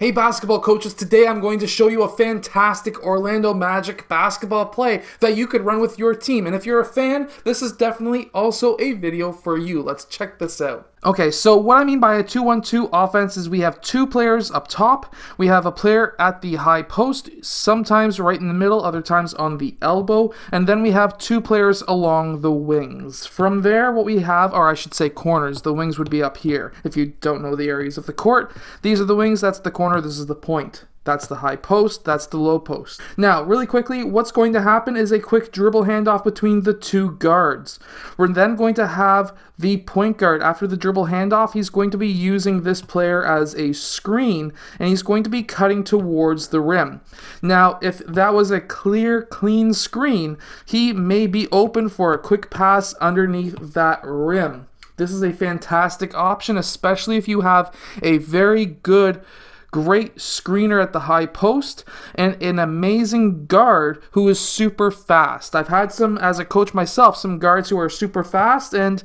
Hey basketball coaches, today I'm going to show you a fantastic Orlando Magic basketball play that you could run with your team. And if you're a fan, this is definitely also a video for you. Let's check this out. Okay, so what I mean by a 2-1-2 offense is we have two players up top. We have a player at the high post, sometimes right in the middle, other times on the elbow. And then we have two players along the wings. From there, what we have, or I should say corners, the wings would be up here. If you don't know the areas of the court, these are the wings, that's the corner, this is the point. That's the high post, that's the low post. Now, really quickly, what's going to happen is a quick dribble handoff between the two guards. We're then going to have the point guard. After the dribble handoff, he's going to be using this player as a screen, and he's going to be cutting towards the rim. Now, if that was a clear, clean screen, he may be open for a quick pass underneath that rim. This is a fantastic option, especially if you have a very great screener at the high post and an amazing guard who is super fast. I've had some, as a coach myself, some guards who are super fast, and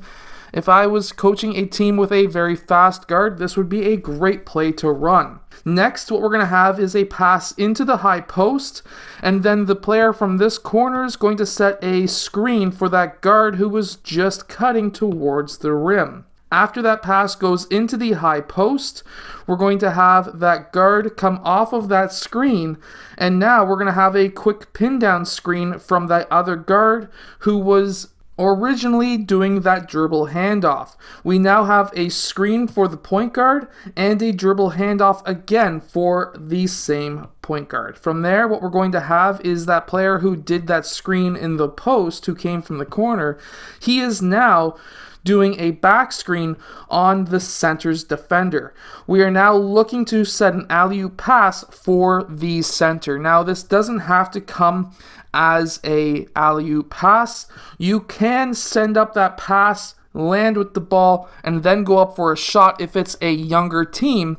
if I was coaching a team with a very fast guard, this would be a great play to run. Next, what we're going to have is a pass into the high post, and then the player from this corner is going to set a screen for that guard who was just cutting towards the rim. After that pass goes into the high post, we're going to have that guard come off of that screen, and now we're going to have a quick pin down screen from that other guard who was originally doing that dribble handoff. We now have a screen for the point guard and a dribble handoff again for the same point guard. From there, what we're going to have is that player who did that screen in the post, who came from the corner, he is now doing a back screen on the center's defender. We are now looking to set an alley-oop pass for the center. Now, this doesn't have to come as a alley-oop pass. You can send up that pass, land with the ball, and then go up for a shot if it's a younger team.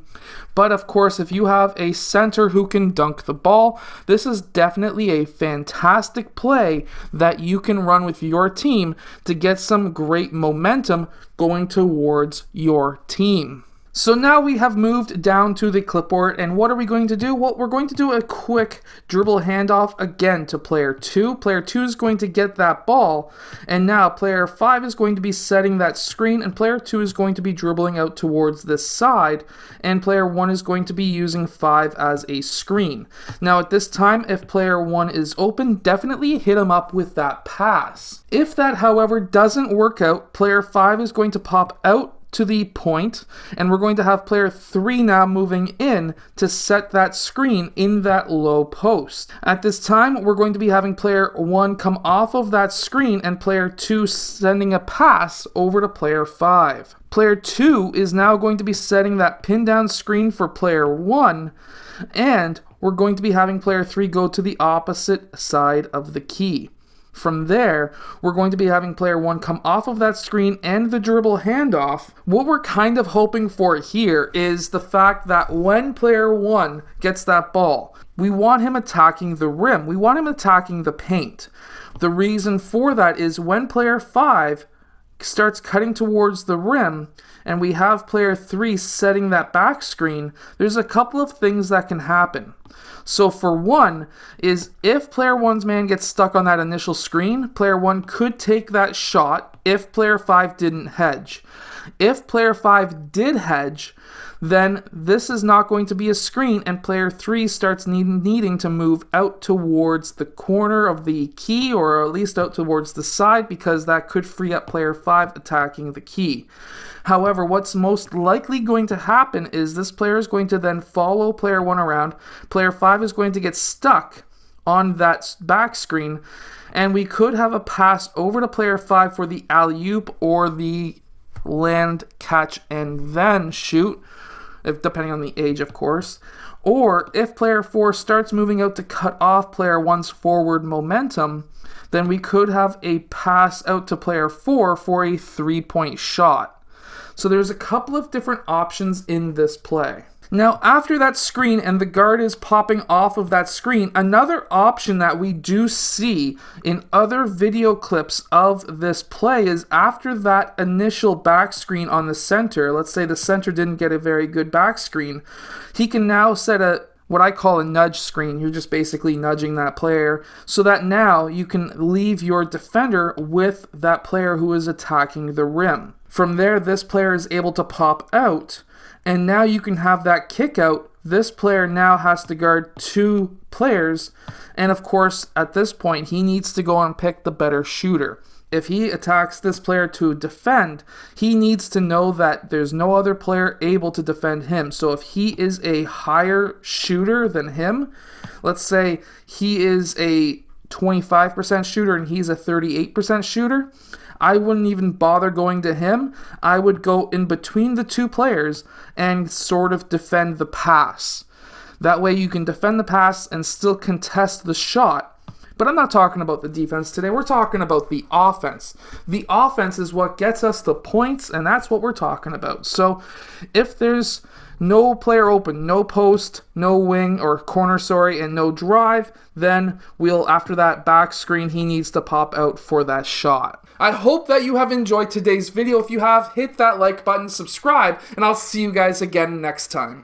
But of course, if you have a center who can dunk the ball, this is definitely a fantastic play that you can run with your team to get some great momentum going towards your team. So now we have moved down to the clipboard, and what are we going to do? Well, we're going to do a quick dribble handoff again to player 2. Player 2 is going to get that ball, and now player 5 is going to be setting that screen, and player 2 is going to be dribbling out towards this side, and player 1 is going to be using 5 as a screen. Now at this time, if player 1 is open, definitely hit him up with that pass. If that, however, doesn't work out, player 5 is going to pop out to the point, and we're going to have player 3 now moving in to set that screen in that low post. At this time, we're going to be having player 1 come off of that screen and player 2 sending a pass over to player 5. Player 2 is now going to be setting that pin down screen for player 1, and we're going to be having player 3 go to the opposite side of the key. From there, we're going to be having player 1 come off of that screen and the dribble handoff. What we're kind of hoping for here is the fact that when player 1 gets that ball, we want him attacking the rim. We want him attacking the paint. The reason for that is when player 5 starts cutting towards the rim and we have player 3 setting that back screen, there's a couple of things that can happen. So for one is if player 1's man gets stuck on that initial screen, player 1 could take that shot if player 5 didn't hedge. If player 5 did hedge, then this is not going to be a screen, and player 3 starts needing to move out towards the corner of the key, or at least out towards the side, because that could free up player 5 attacking the key. However, what's most likely going to happen is this player is going to then follow player 1 around. Player 5 is going to get stuck on that back screen, and we could have a pass over to player 5 for the alley-oop or the land, catch, and then shoot, depending on the age, of course. Or if player 4 starts moving out to cut off player 1's forward momentum, then we could have a pass out to player 4 for a 3-point shot. So there's a couple of different options in this play. Now, after that screen and the guard is popping off of that screen, another option that we do see in other video clips of this play is after that initial back screen on the center, let's say the center didn't get a very good back screen, he can now set what I call a nudge screen. You're just basically nudging that player so that now you can leave your defender with that player who is attacking the rim. From there, this player is able to pop out, and now you can have that kick out. This player now has to guard 2 players, and of course, at this point, he needs to go and pick the better shooter. If he attacks this player to defend, he needs to know that there's no other player able to defend him. So if he is a higher shooter than him, let's say he is a 25% shooter and he's a 38% shooter, I wouldn't even bother going to him. I would go in between the 2 players and sort of defend the pass. That way you can defend the pass and still contest the shot. But I'm not talking about the defense today. We're talking about the offense. The offense is what gets us the points, and that's what we're talking about. So if there's no player open, no post, no wing or corner, and no drive, then after that back screen, he needs to pop out for that shot. I hope that you have enjoyed today's video. If you have, hit that like button, subscribe, and I'll see you guys again next time.